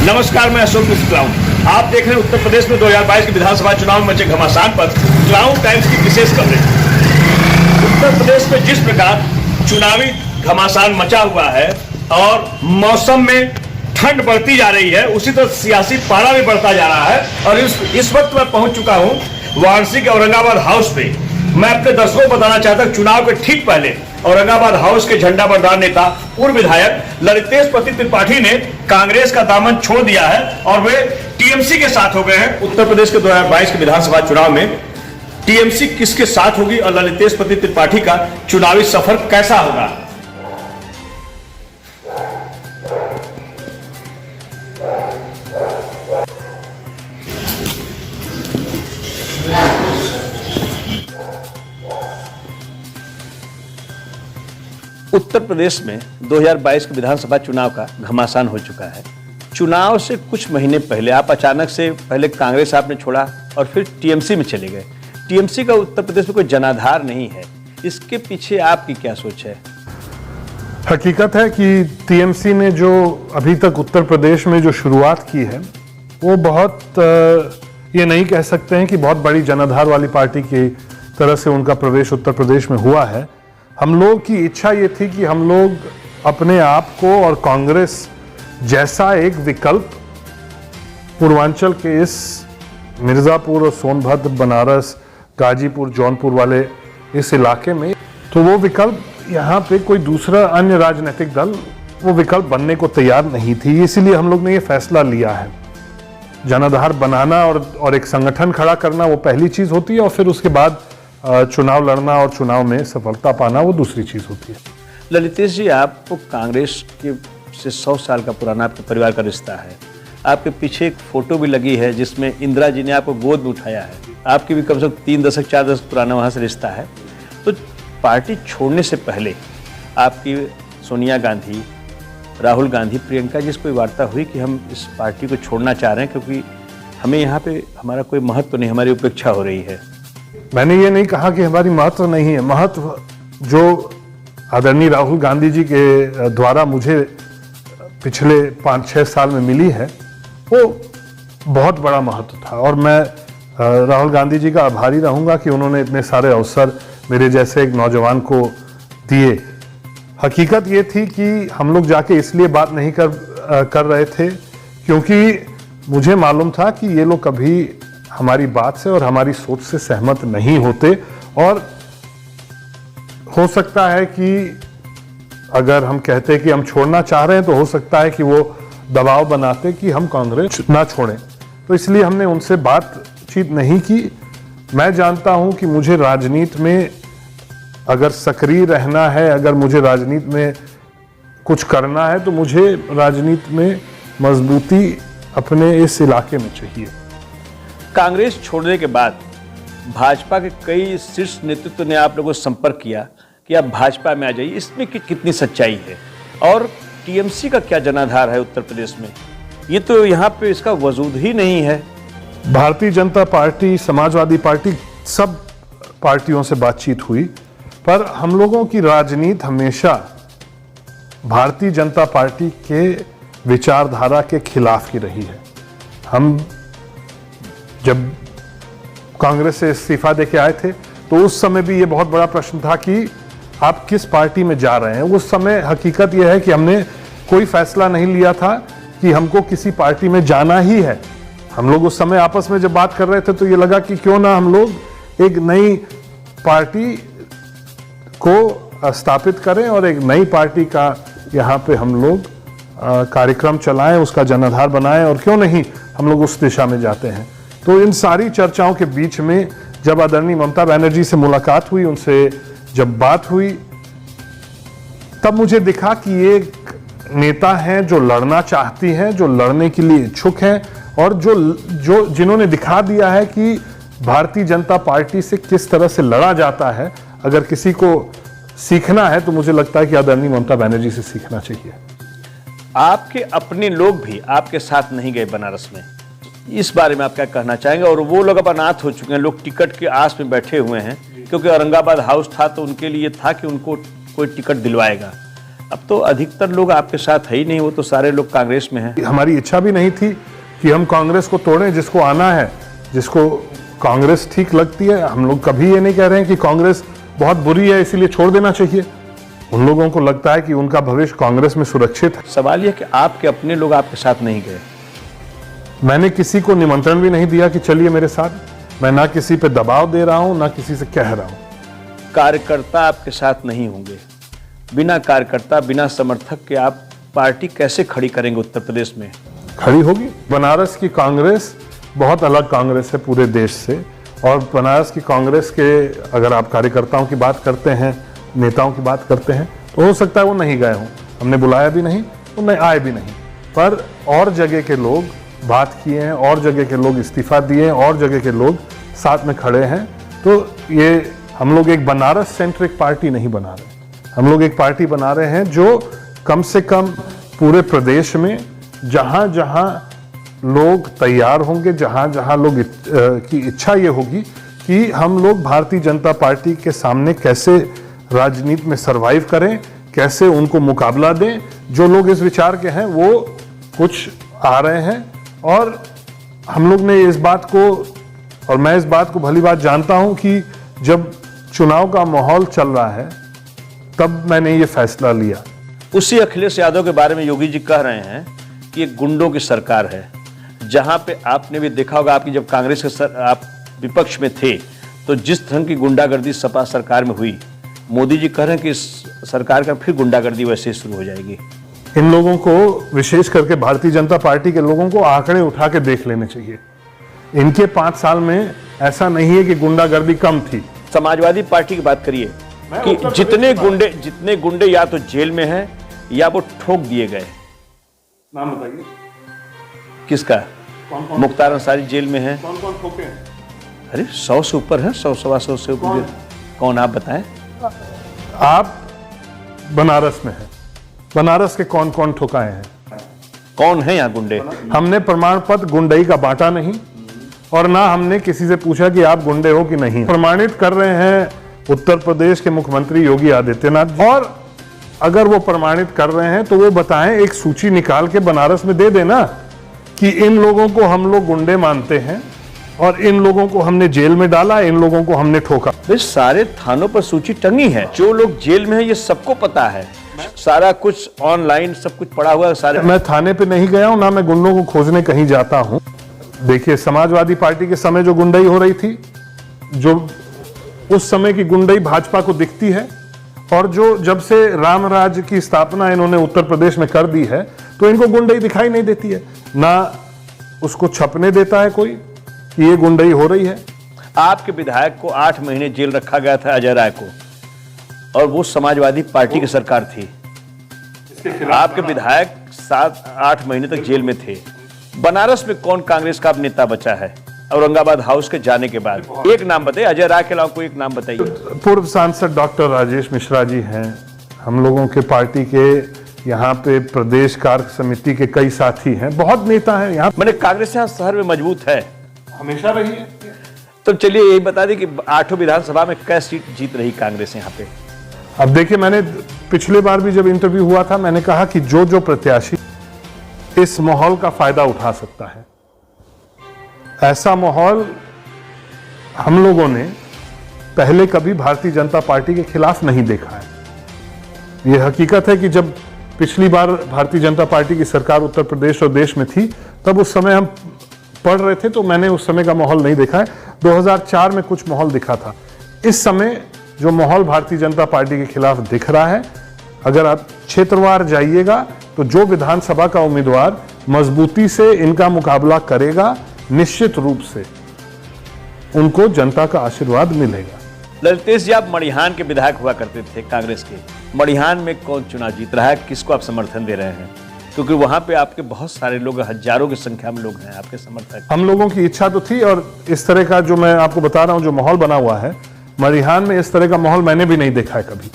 नमस्कार, मैं अशोक मिश्र क्लाउन। आप देख रहे हैं उत्तर प्रदेश में 2022 के विधानसभा चुनाव में मचे घमासान पर क्लाउन टाइम्स की विशेष कवरेज। उत्तर प्रदेश में जिस प्रकार चुनावी घमासान मचा हुआ है और मौसम में ठंड बढ़ती जा रही है, उसी तरह सियासी पारा भी बढ़ता जा रहा है। और इस वक्त मैं पहुंच चुका हूं वाराणसी के औरंगाबाद हाउस पे। मैं अपने दर्शकों को बताना चाहता हूं, चुनाव के ठीक पहले औरंगाबाद हाउस के झंडा बरदार नेता पूर्व विधायक ललितेश पति त्रिपाठी ने कांग्रेस का दामन छोड़ दिया है और वे टीएमसी के साथ हो गए हैं। उत्तर प्रदेश के 2022 के विधानसभा चुनाव में टीएमसी किसके साथ होगी और ललितेश पति त्रिपाठी का चुनावी सफर कैसा होगा? उत्तर प्रदेश में 2022 के विधानसभा चुनाव का घमासान हो चुका है। चुनाव से कुछ महीने पहले आप अचानक से पहले कांग्रेस आपने छोड़ा और फिर टीएमसी में चले गए। टीएमसी का उत्तर प्रदेश में कोई जनाधार नहीं है, इसके पीछे आपकी क्या सोच है? हकीकत है कि टीएमसी ने जो अभी तक उत्तर प्रदेश में जो शुरुआत की है वो बहुत ये नहीं कह सकते हैं कि बहुत बड़ी जनाधार वाली पार्टी की तरह से उनका प्रवेश उत्तर प्रदेश में हुआ है। हम लोग की इच्छा ये थी कि हम लोग अपने आप को और कांग्रेस जैसा एक विकल्प पूर्वांचल के इस मिर्ज़ापुर और सोनभद्र, बनारस, गाजीपुर, जौनपुर वाले इस इलाके में, तो वो विकल्प यहाँ पे कोई दूसरा अन्य राजनीतिक दल वो विकल्प बनने को तैयार नहीं थी। इसीलिए हम लोग ने ये फैसला लिया है। जनाधार बनाना और एक संगठन खड़ा करना वो पहली चीज़ होती है और फिर उसके बाद चुनाव लड़ना और चुनाव में सफलता पाना वो दूसरी चीज़ होती है। ललितेश जी, आपको कांग्रेस के से 100 साल का पुराना आपके परिवार का रिश्ता है। आपके पीछे एक फोटो भी लगी है जिसमें इंदिरा जी ने आपको गोद में उठाया है। आपकी भी कम से कम 3 दशक 4 दशक पुराना वहाँ से रिश्ता है। तो पार्टी छोड़ने से पहले आपकी सोनिया गांधी, राहुल गांधी, प्रियंका जी से कोई वार्ता हुई कि हम इस पार्टी को छोड़ना चाह रहे हैं क्योंकि हमें यहाँ पे हमारा कोई महत्व नहीं, हमारी उपेक्षा हो रही है? मैंने ये नहीं कहा कि हमारी महत्व नहीं है। महत्व जो आदरणीय राहुल गांधी जी के द्वारा मुझे पिछले 5-6 साल में मिली है वो बहुत बड़ा महत्व था और मैं राहुल गांधी जी का आभारी रहूंगा कि उन्होंने इतने सारे अवसर मेरे जैसे एक नौजवान को दिए। हकीकत ये थी कि हम लोग जाके इसलिए बात नहीं कर रहे थे क्योंकि मुझे मालूम था कि ये लोग कभी हमारी बात से और हमारी सोच से सहमत नहीं होते और हो सकता है कि अगर हम कहते कि हम छोड़ना चाह रहे हैं तो हो सकता है कि वो दबाव बनाते कि हम कांग्रेस ना छोड़ें। तो इसलिए हमने उनसे बातचीत नहीं की। मैं जानता हूं कि मुझे राजनीति में अगर सक्रिय रहना है, अगर मुझे राजनीति में कुछ करना है तो मुझे राजनीति में मजबूती अपने इस इलाके में चाहिए। कांग्रेस छोड़ने के बाद भाजपा के कई शीर्ष नेतृत्व ने आप लोगों से संपर्क किया कि आप भाजपा में आ जाइए। इसमें कितनी सच्चाई है और टीएमसी का क्या जनाधार है उत्तर प्रदेश में? ये तो यहाँ पे इसका वजूद ही नहीं है। भारतीय जनता पार्टी, समाजवादी पार्टी, सब पार्टियों से बातचीत हुई पर हम लोगों की राजनीति हमेशा भारतीय जनता पार्टी के विचारधारा के खिलाफ की रही है। हम जब कांग्रेस से इस्तीफा देके आए थे तो उस समय भी ये बहुत बड़ा प्रश्न था कि आप किस पार्टी में जा रहे हैं। उस समय हकीकत यह है कि हमने कोई फैसला नहीं लिया था कि हमको किसी पार्टी में जाना ही है। हम लोग उस समय आपस में जब बात कर रहे थे तो ये लगा कि क्यों ना हम लोग एक नई पार्टी को स्थापित करें और एक नई पार्टी का यहाँ पे हम लोग कार्यक्रम चलाएं, उसका जनाधार बनाएं और क्यों नहीं हम लोग उस दिशा में जाते हैं। तो इन सारी चर्चाओं के बीच में जब आदरणीय ममता बनर्जी से मुलाकात हुई, उनसे जब बात हुई, तब मुझे दिखा कि ये एक नेता हैं जो लड़ना चाहती हैं, जो लड़ने के लिए इच्छुक हैं और जो जिन्होंने दिखा दिया है कि भारतीय जनता पार्टी से किस तरह से लड़ा जाता है। अगर किसी को सीखना है तो मुझे लगता है कि आदरणीय ममता बनर्जी से सीखना चाहिए। आपके अपने लोग भी आपके साथ नहीं गए बनारस में, इस बारे में आप क्या कहना चाहेंगे? और वो लोग अब अनाथ हो चुके हैं, लोग टिकट के आस में बैठे हुए हैं क्योंकि औरंगाबाद हाउस था तो उनके लिए था कि उनको कोई टिकट दिलवाएगा। अब तो अधिकतर लोग आपके साथ है ही नहीं, वो तो सारे लोग कांग्रेस में हैं। हमारी इच्छा भी नहीं थी कि हम कांग्रेस को तोड़ें। जिसको आना है, जिसको कांग्रेस ठीक लगती है, हम लोग कभी ये नहीं कह रहे हैं कि कांग्रेस बहुत बुरी है इसीलिए छोड़ देना चाहिए। उन लोगों को लगता है कि उनका भविष्य कांग्रेस में सुरक्षित है। सवाल यह कि आपके अपने लोग आपके साथ नहीं गए। मैंने किसी को निमंत्रण भी नहीं दिया कि चलिए मेरे साथ। मैं ना किसी पे दबाव दे रहा हूं, ना किसी से कह रहा हूं। कार्यकर्ता आपके साथ नहीं होंगे, बिना कार्यकर्ता, बिना समर्थक के आप पार्टी कैसे खड़ी करेंगे उत्तर प्रदेश में? खड़ी होगी। बनारस की कांग्रेस बहुत अलग कांग्रेस है पूरे देश से। और बनारस की कांग्रेस के अगर आप कार्यकर्ताओं की बात करते हैं, नेताओं की बात करते हैं, तो हो सकता है वो नहीं गए हों, हमने बुलाया भी नहीं, वो आए भी नहीं। पर और जगह के लोग बात किए हैं, और जगह के लोग इस्तीफा दिए हैं, और जगह के लोग साथ में खड़े हैं। तो ये हम लोग एक बनारस सेंट्रिक पार्टी नहीं बना रहे, हम लोग एक पार्टी बना रहे हैं जो कम से कम पूरे प्रदेश में जहां जहां लोग तैयार होंगे, जहां जहां लोग की इच्छा ये होगी कि हम लोग भारतीय जनता पार्टी के सामने कैसे राजनीति में सरवाइव करें, कैसे उनको मुकाबला दें। जो लोग इस विचार के हैं वो कुछ आ रहे हैं, और हम लोग ने इस बात को, और मैं इस बात को भली बात जानता हूं कि जब चुनाव का माहौल चल रहा है तब मैंने ये फैसला लिया। उसी अखिलेश यादव के बारे में योगी जी कह रहे हैं कि एक गुंडों की सरकार है, जहां पे आपने भी देखा होगा, आपकी जब कांग्रेस के आप विपक्ष में थे तो जिस ढंग की गुंडागर्दी सपा सरकार में हुई, मोदी जी कह रहे हैं कि इस सरकार का फिर गुंडागर्दी वैसे ही शुरू हो जाएगी। इन लोगों को, विशेष करके भारतीय जनता पार्टी के लोगों को आंकड़े उठा के देख लेने चाहिए। इनके 5 साल में ऐसा नहीं है कि गुंडागर्दी कम थी। समाजवादी पार्टी की बात करिए कि जितने गुंडे या तो जेल में हैं या वो ठोक दिए गए। नाम बताइए। किसका? मुख्तार अंसारी जेल में है। कौन कौन ठोके हैं? अरे 100 से ऊपर है, 100 सवा 100 से ऊपर। कौन आप बताएं? आप बनारस में हैं, बनारस के कौन कौन ठुकाए हैं? कौन है यहाँ गुंडे? हमने प्रमाण पत्र गुंडई का बांटा नहीं, और ना हमने किसी से पूछा कि आप गुंडे हो कि नहीं। प्रमाणित कर रहे हैं उत्तर प्रदेश के मुख्यमंत्री योगी आदित्यनाथ। और अगर वो प्रमाणित कर रहे हैं तो वो बताएं, एक सूची निकाल के बनारस में दे देना कि इन लोगों को हम लोग गुंडे मानते हैं और इन लोगों को हमने जेल में डाला, इन लोगों को हमने ठोका। सारे थानों पर सूची टंगी है, जो लोग जेल में हैं ये सबको पता है, सारा कुछ ऑनलाइन सब कुछ पड़ा हुआ है सारे। मैं थाने पे नहीं गया हूं, ना मैं गुंडों को खोजने कहीं जाता हूं। देखिए, समाजवादी पार्टी के समय जो गुंडई हो रही थी, जो उस समय की गुंडई भाजपा को दिखती है, और जो जब से राम राज्य की स्थापना इन्होंने उत्तर प्रदेश में कर दी है, तो इनको गुंडई दिखाई नहीं देती है, ना उसको छपने देता है कोई कि ये गुंडई हो रही है। आपके विधायक को 8 महीने जेल रखा गया था, अजय राय को, और वो समाजवादी पार्टी की सरकार थी। आपके विधायक 7-8 महीने तक जेल में थे। बनारस में कौन कांग्रेस का नेता बचा है औरंगाबाद हाउस के जाने के बाद? एक नाम बताइए, अजय राय के अलावा कोई एक नाम बताइए। पूर्व सांसद डॉक्टर राजेश मिश्रा जी हैं, हम लोगों के पार्टी के यहाँ पे प्रदेश कार्य समिति के कई साथी हैं, बहुत नेता हैं यहाँ। मैंने कांग्रेस यहाँ शहर में मजबूत है, हमेशा रही है। तो चलिए यही बता दें कि 8 विधानसभा में कै सीट जीत रही कांग्रेस यहाँ पे? अब देखिए, मैंने पिछले बार भी जब इंटरव्यू हुआ था, मैंने कहा कि जो प्रत्याशी इस माहौल का फायदा उठा सकता है, ऐसा माहौल हम लोगों ने पहले कभी भारतीय जनता पार्टी के खिलाफ नहीं देखा है। यह हकीकत है कि जब पिछली बार भारतीय जनता पार्टी की सरकार उत्तर प्रदेश और देश में थी, तब उस समय हम पढ़ रहे थे, तो मैंने उस समय का माहौल नहीं देखा है। 2004 में कुछ माहौल दिखा था। इस समय जो माहौल भारतीय जनता पार्टी के खिलाफ दिख रहा है, अगर आप क्षेत्रवार जाइएगा तो जो विधानसभा का उम्मीदवार मजबूती से इनका मुकाबला करेगा, निश्चित रूप से उनको जनता का आशीर्वाद मिलेगा। ललितेश जी, आप मड़िहान के विधायक हुआ करते थे कांग्रेस के। मड़िहान में कौन चुनाव जीत रहा है, किसको आप समर्थन दे रहे हैं? क्योंकि वहां पे आपके बहुत सारे लोग, हजारों की संख्या में लोग हैं आपके समर्थक। हम लोगों की इच्छा तो थी, और इस तरह का जो मैं आपको बता रहा हूं, जो माहौल बना हुआ है मड़िहान में, इस तरह का माहौल मैंने भी नहीं देखा है कभी।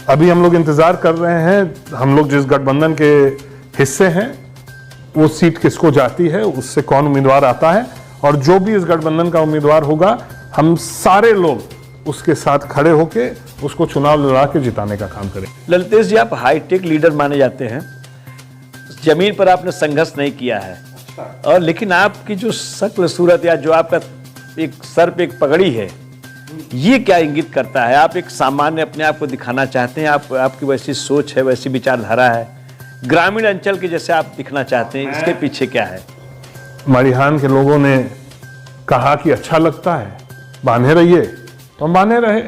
अभी हम लोग इंतजार कर रहे हैं, हम लोग जिस गठबंधन के हिस्से हैं वो सीट किसको जाती है, उससे कौन उम्मीदवार आता है, और जो भी इस गठबंधन का उम्मीदवार होगा, हम सारे लोग उसके साथ खड़े होके उसको चुनाव लड़ा के जिताने का काम करें। ललितेश जी, आप हाईटेक लीडर माने जाते हैं, जमीन पर आपने संघर्ष नहीं किया है, और लेकिन आपकी जो शक्ल सूरत या जो आपका एक सर पे एक पगड़ी है, ये क्या इंगित करता है? आप एक सामान्य अपने आप को दिखाना चाहते हैं? आपकी वैसी सोच है, वैसी विचारधारा है, ग्रामीण अंचल के जैसे आप दिखना चाहते हैं, इसके पीछे क्या है? मरिहान के लोगों ने कहा कि अच्छा लगता है, बांधे रहिए, तो हम बांधे रहे।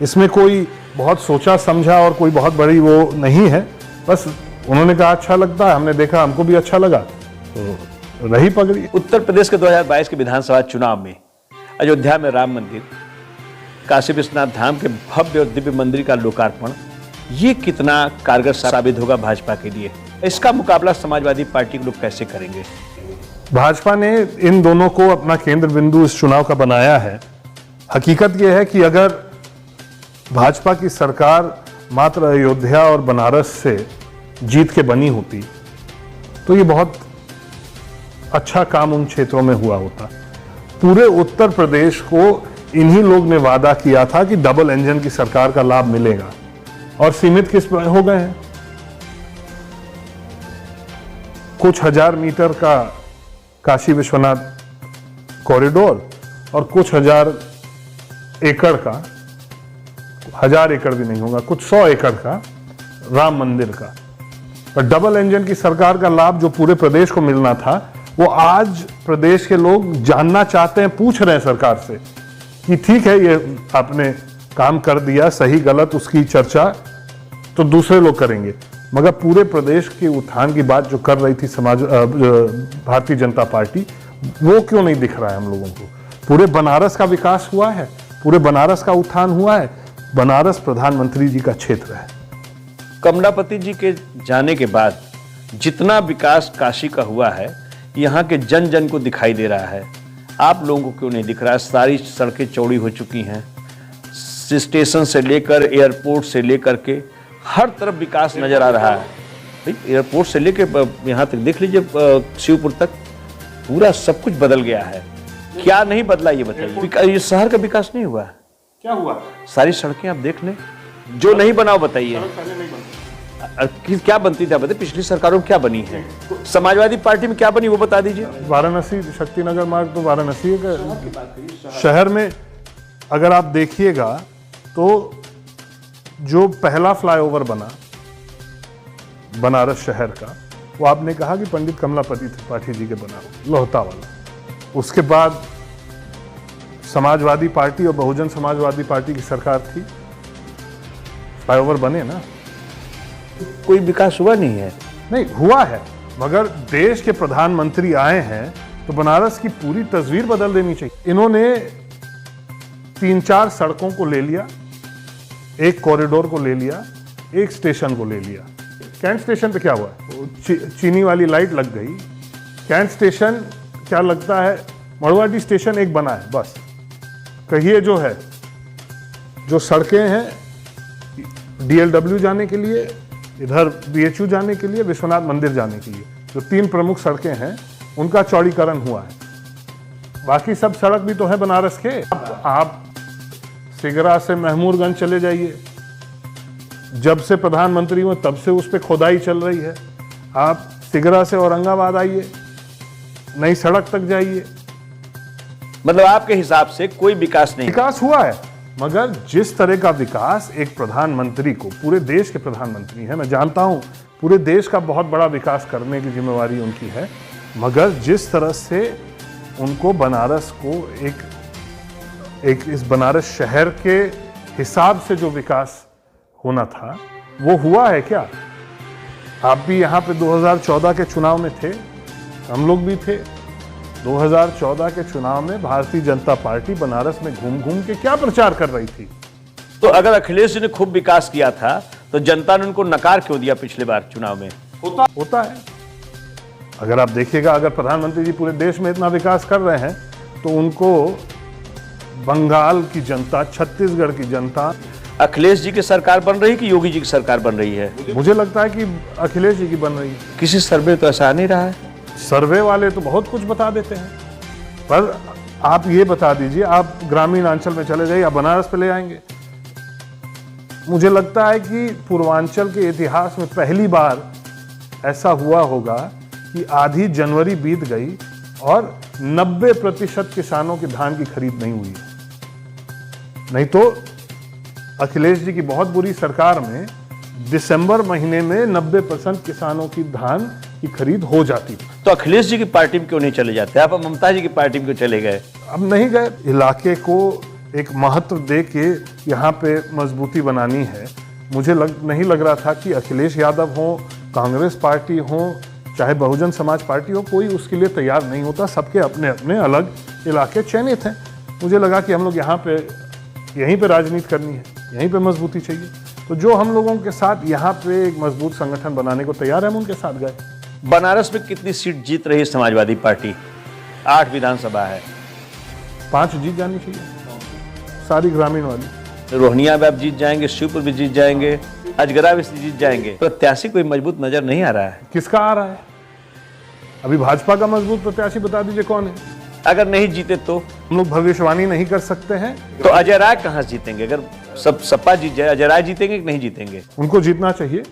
इसमें कोई बहुत सोचा समझा और कोई बहुत बड़ी वो नहीं है, बस उन्होंने कहा अच्छा लगता है, हमने देखा, हमको भी अच्छा लगा, तो रही पगड़ी। उत्तर प्रदेश के 2022 के विधानसभा चुनाव में अयोध्या में राम मंदिर, काशी विश्वनाथ धाम के भव्य और दिव्य मंदिर का लोकार्पण, ये कितना कारगर साबित होगा भाजपा के लिए? इसका मुकाबला समाजवादी पार्टी के लोग कैसे करेंगे? भाजपा ने इन दोनों को अपना केंद्र बिंदु इस चुनाव का बनाया है। हकीकत यह है कि अगर भाजपा की सरकार मात्र अयोध्या और बनारस से जीत के बनी होती तो ये बहुत अच्छा काम उन क्षेत्रों में हुआ होता। पूरे उत्तर प्रदेश को इन्हीं लोग ने वादा किया था कि डबल इंजन की सरकार का लाभ मिलेगा, और सीमित किस पर हो गए हैं? कुछ हजार मीटर का काशी विश्वनाथ कॉरिडोर और कुछ हजार एकड़ का, 1000 एकड़ भी नहीं होगा, कुछ 100 एकड़ का राम मंदिर का। पर डबल इंजन की सरकार का लाभ जो पूरे प्रदेश को मिलना था, वो आज प्रदेश के लोग जानना चाहते हैं, पूछ रहे हैं सरकार से कि ठीक है, ये आपने काम कर दिया, सही गलत उसकी चर्चा तो दूसरे लोग करेंगे, मगर पूरे प्रदेश के उत्थान की बात जो कर रही थी भारतीय जनता पार्टी, वो क्यों नहीं दिख रहा है हम लोगों को? पूरे बनारस का विकास हुआ है, पूरे बनारस का उत्थान हुआ है। बनारस प्रधानमंत्री जी का क्षेत्र है। कमलापति जी के जाने के बाद जितना विकास काशी का हुआ है, यहाँ के जन जन को दिखाई दे रहा है, आप लोगों को क्यों नहीं दिख रहा है? सारी सड़कें चौड़ी हो चुकी हैं, स्टेशन से लेकर एयरपोर्ट से लेकर के हर तरफ विकास नजर आ रहा है। एयरपोर्ट से लेकर यहाँ तक देख लीजिए, शिवपुर तक पूरा सब कुछ बदल गया है। क्या नहीं बदला ये बताइए? ये शहर का विकास नहीं हुआ? क्या हुआ? सारी सड़कें आप देख लें, जो नहीं बनाओ बताइए। क्या बनती थी बताइए? पिछली सरकारों में क्या बनी है? समाजवादी पार्टी में क्या बनी वो बता दीजिए। वाराणसी शक्तिनगर मार्ग तो वाराणसी का शहर में अगर आप देखिएगा तो जो पहला फ्लाईओवर बना बनारस शहर का, वो आपने कहा कि पंडित कमलापति त्रिपाठी जी के बना, लोहता वाला। उसके बाद समाजवादी पार्टी और बहुजन समाजवादी पार्टी की सरकार थी, फ्लाईओवर बने ना, कोई विकास हुआ नहीं है। नहीं हुआ है, मगर देश के प्रधानमंत्री आए हैं तो बनारस की पूरी तस्वीर बदल देनी चाहिए। इन्होंने 3-4 सड़कों को ले लिया, एक कॉरिडोर को ले लिया, एक स्टेशन को ले लिया। कैंट स्टेशन पे क्या हुआ? चीनी वाली लाइट लग गई। कैंट स्टेशन क्या लगता है, मड़वाडी स्टेशन एक बना है बस। कहिए जो है, जो सड़कें हैं DLW जाने के लिए, इधर BHU जाने के लिए, विश्वनाथ मंदिर जाने के लिए, जो 3 प्रमुख सड़कें हैं उनका चौड़ीकरण हुआ है। बाकी सब सड़क भी तो है बनारस के। आप सिगरा से महमूदगंज चले जाइए, जब से प्रधानमंत्री हुए तब से उस पर खोदाई चल रही है। आप सिगरा से औरंगाबाद आइए, नई सड़क तक जाइए। मतलब आपके हिसाब से कोई विकास नहीं? विकास हुआ है, मगर जिस तरह का विकास एक प्रधानमंत्री को, पूरे देश के प्रधानमंत्री हैं, मैं जानता हूं पूरे देश का बहुत बड़ा विकास करने की जिम्मेवारी उनकी है, मगर जिस तरह से उनको बनारस को एक इस बनारस शहर के हिसाब से जो विकास होना था वो हुआ है क्या? आप भी यहाँ पे 2014 के चुनाव में थे, हम लोग भी थे। 2014 के चुनाव में भारतीय जनता पार्टी बनारस में घूम घूम के क्या प्रचार कर रही थी? तो अगर अखिलेश जी ने खूब विकास किया था तो जनता ने उनको नकार क्यों दिया पिछले बार चुनाव में? होता है। अगर आप देखिएगा, अगर प्रधानमंत्री जी पूरे देश में इतना विकास कर रहे हैं तो उनको बंगाल की जनता, छत्तीसगढ़ की जनता। अखिलेश जी की सरकार बन रही है कि योगी जी की सरकार बन रही है? मुझे लगता है कि अखिलेश जी की बन रही है। किसी सर्वे तो ऐसा नहीं रहा है। सर्वे वाले तो बहुत कुछ बता देते हैं, पर आप ये बता दीजिए, आप ग्रामीण अंचल में चले जाइए, आप बनारस पे ले आएंगे। मुझे लगता है कि पूर्वांचल के इतिहास में पहली बार ऐसा हुआ होगा कि आधी जनवरी बीत गई और 90% किसानों के धान की खरीद नहीं हुई है। नहीं तो अखिलेश जी की बहुत बुरी सरकार में दिसंबर महीने में 90% किसानों की धान की खरीद हो जाती थी। तो अखिलेश जी की पार्टी में क्यों नहीं चले जाते आप? ममता जी की पार्टी में क्यों चले गए? अब नहीं गए। इलाके को एक महत्व दे के यहाँ पे मजबूती बनानी है। मुझे नहीं लग रहा था कि अखिलेश यादव हो, कांग्रेस पार्टी हो, चाहे बहुजन समाज पार्टी हो, कोई उसके लिए तैयार नहीं होता। सबके अपने अपने अलग इलाके चयनित हैं। मुझे लगा कि हम लोग यहाँ पे यहीं पे राजनीति करनी है, यहीं पे मजबूती चाहिए। तो जो हम लोगों के साथ यहाँ पे एक मजबूत संगठन बनाने को तैयार है, हम उनके साथ गए। बनारस में कितनी सीट जीत रही है समाजवादी पार्टी? 8 विधानसभा है, 5 जीत जानी चाहिए, सारी ग्रामीण वाली। रोहनिया में आप जीत जाएंगे, शिवपुर भी जीत जाएंगे, अजगरा भी जीत जाएंगे। प्रत्याशी कोई मजबूत नजर नहीं आ रहा है। किसका आ रहा है? अभी भाजपा का मजबूत प्रत्याशी बता दीजिए कौन है। अगर नहीं जीते तो हम लोग भविष्यवाणी नहीं कर सकते हैं। तो अजय राय कहां जीतेंगे? अगर सब सपा जीत जाए, अजय राय जीतेंगे कि नहीं जीतेंगे? उनको जीतना चाहिए,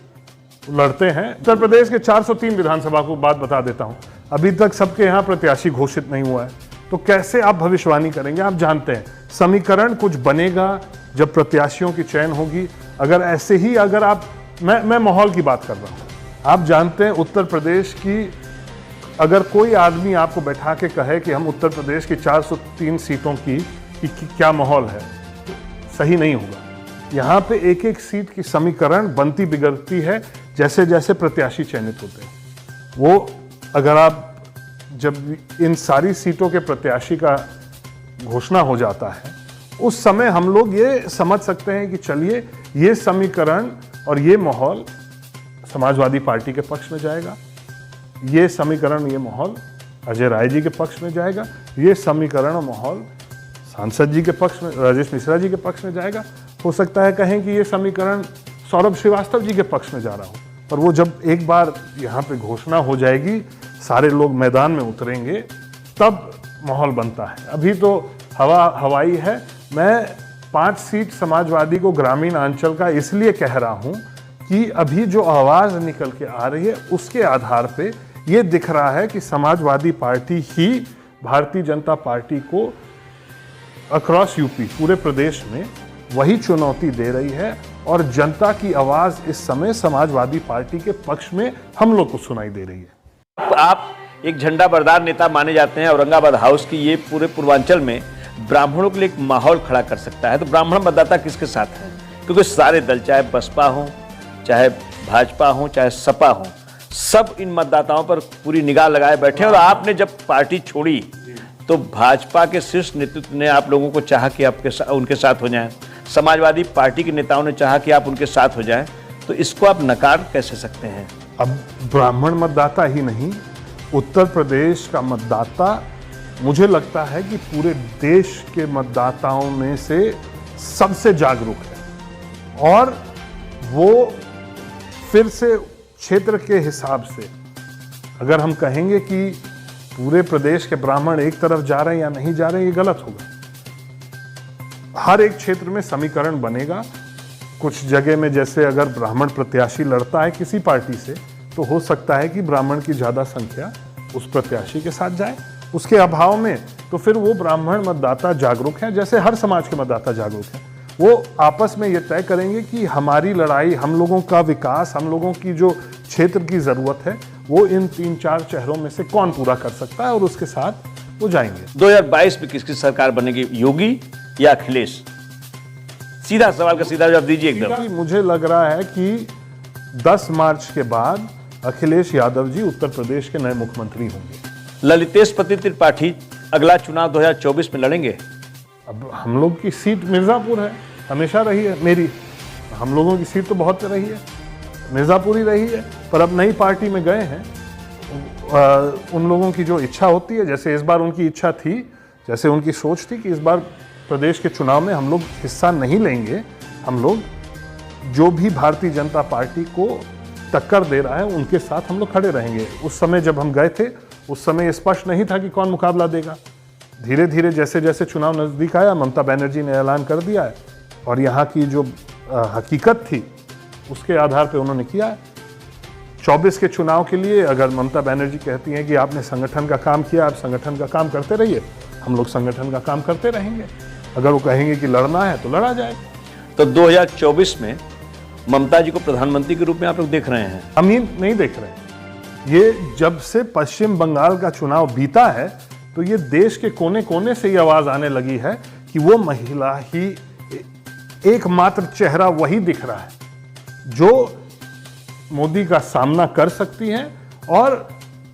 लड़ते हैं। उत्तर प्रदेश के 403 विधानसभा को बात बता देता हूं, अभी तक सबके यहाँ प्रत्याशी घोषित नहीं हुआ है। तो कैसे आप भविष्यवाणी करेंगे? आप जानते हैं समीकरण कुछ बनेगा जब प्रत्याशियों की चयन होगी। अगर ऐसे ही अगर आप मैं माहौल की बात कर रहा हूं। आप जानते हैं उत्तर प्रदेश की, अगर कोई आदमी आपको बैठा के कहे कि हम उत्तर प्रदेश की 403 सीटों की क्या माहौल है, सही नहीं होगा। यहाँ पे एक एक सीट की समीकरण बनती बिगड़ती है जैसे जैसे प्रत्याशी चयनित होते हैं। वो अगर आप जब इन सारी सीटों के प्रत्याशी का घोषणा हो जाता है, उस समय हम लोग ये समझ सकते हैं कि चलिए ये समीकरण और ये माहौल समाजवादी पार्टी के पक्ष में जाएगा, ये समीकरण ये माहौल अजय राय जी के पक्ष में जाएगा, ये समीकरण और माहौल सांसद जी के पक्ष में, राजेश मिश्रा जी के पक्ष में जाएगा। हो सकता है कहें कि ये समीकरण सौरभ श्रीवास्तव जी के पक्ष में जा रहा हो, पर वो जब एक बार यहाँ पे घोषणा हो जाएगी, सारे लोग मैदान में उतरेंगे, तब माहौल बनता है। अभी तो हवाई है। मैं 5 सीट समाजवादी को ग्रामीण अंचल का इसलिए कह रहा हूँ कि अभी जो आवाज निकल के आ रही है उसके आधार पे ये दिख रहा है कि समाजवादी पार्टी ही भारतीय जनता पार्टी को अक्रॉस यूपी, पूरे प्रदेश में वही चुनौती दे रही है और जनता की आवाज इस समय समाजवादी पार्टी के पक्ष में हम लोग को सुनाई दे रही है। आप एक झंडा बरदार नेता माने जाते हैं औरंगाबाद हाउस की, ये पूरे पूर्वांचल में ब्राह्मणों के लिए एक माहौल खड़ा कर सकता है। तो ब्राह्मण मतदाता किसके साथ है? क्योंकि सारे दल, चाहे बसपा हो, चाहे भाजपा हो, चाहे सपा हो, सब इन मतदाताओं पर पूरी निगाह लगाए बैठे हैं। और आपने जब पार्टी छोड़ी तो भाजपा के शीर्ष नेतृत्व ने आप लोगों को चाहा कि उनके साथ हो जाएं, समाजवादी पार्टी के नेताओं ने चाहा कि आप उनके साथ हो जाएं, तो इसको आप नकार कैसे सकते हैं? अब ब्राह्मण मतदाता ही नहीं, उत्तर प्रदेश का मतदाता मुझे लगता है कि पूरे देश के मतदाताओं में से सबसे जागरूक है और वो फिर से क्षेत्र के हिसाब से अगर हम कहेंगे कि पूरे प्रदेश के ब्राह्मण एक तरफ जा रहे हैं या नहीं जा रहे हैं, ये गलत होगा। हर एक क्षेत्र में समीकरण बनेगा। कुछ जगह में जैसे अगर ब्राह्मण प्रत्याशी लड़ता है किसी पार्टी से, तो हो सकता है कि ब्राह्मण की ज्यादा संख्या उस प्रत्याशी के साथ जाए। उसके अभाव में तो फिर वो ब्राह्मण मतदाता जागरूक है, जैसे हर समाज के मतदाता जागरूक है। वो आपस में ये तय करेंगे कि हमारी लड़ाई, हम लोगों का विकास, हम लोगों की जो क्षेत्र की जरूरत है, वो इन 3-4 चेहरों में से कौन पूरा कर सकता है और उसके साथ वो जाएंगे। 2022 में किसकी सरकार बनेगी, योगी या अखिलेश? सीधा सवाल का सीधा जवाब दीजिए एकदम। मुझे लग रहा है कि 10 मार्च के बाद अखिलेश यादव जी उत्तर प्रदेश के नए मुख्यमंत्री होंगे। ललितेशपति त्रिपाठी अगला चुनाव 2024 में लड़ेंगे। अब हम लोग की सीट मिर्जापुर है, हमेशा रही है। मेरी, हम लोगों की सीट तो बहुत रही है, मिर्जापुर ही रही है, पर अब नई पार्टी में गए हैं। उन लोगों की जो इच्छा होती है, जैसे इस बार उनकी इच्छा थी, जैसे उनकी सोच थी कि इस बार प्रदेश के चुनाव में हम लोग हिस्सा नहीं लेंगे, हम लोग जो भी भारतीय जनता पार्टी को टक्कर दे रहा है उनके साथ हम लोग खड़े रहेंगे। उस समय जब हम गए थे, उस समय स्पष्ट नहीं था कि कौन मुकाबला देगा। धीरे धीरे जैसे जैसे चुनाव नजदीक आया, ममता बनर्जी ने ऐलान कर दिया है और यहाँ की जो हकीकत थी उसके आधार पे उन्होंने किया है। 24 के चुनाव के लिए अगर ममता बनर्जी कहती हैं कि आपने संगठन का काम किया, आप संगठन का काम करते रहिए, हम लोग संगठन का काम करते रहेंगे। अगर वो कहेंगे कि लड़ना है तो लड़ा जाए। तो 2024 में ममता जी को प्रधानमंत्री के रूप में आप लोग देख रहे हैं? हम ही नहीं देख रहे हैं। ये जब से पश्चिम बंगाल का चुनाव बीता है तो ये देश के कोने कोने से ये आवाज आने लगी है कि वो महिला ही एकमात्र चेहरा वही दिख रहा है जो मोदी का सामना कर सकती हैं और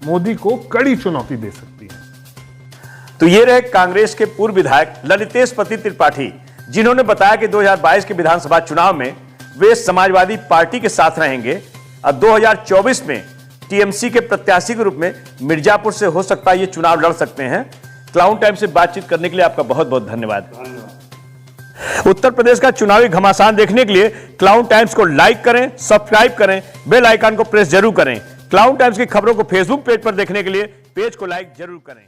मोदी को कड़ी चुनौती दे सकती है। तो ये रहे कांग्रेस के पूर्व विधायक ललितेश पति त्रिपाठी, जिन्होंने बताया कि 2022 के विधानसभा चुनाव में वे समाजवादी पार्टी के साथ रहेंगे और 2024 में टीएमसी के प्रत्याशी के रूप में मिर्जापुर से हो सकता है ये चुनाव लड़ सकते हैं। क्लाउन टाइम से बातचीत करने के लिए आपका बहुत बहुत धन्यवाद। उत्तर प्रदेश का चुनावी घमासान देखने के लिए क्लाउन टाइम्स को लाइक करें, सब्सक्राइब करें, बेल आइकन को प्रेस जरूर करें। क्लाउन टाइम्स की खबरों को फेसबुक पेज पर देखने के लिए पेज को लाइक जरूर करें।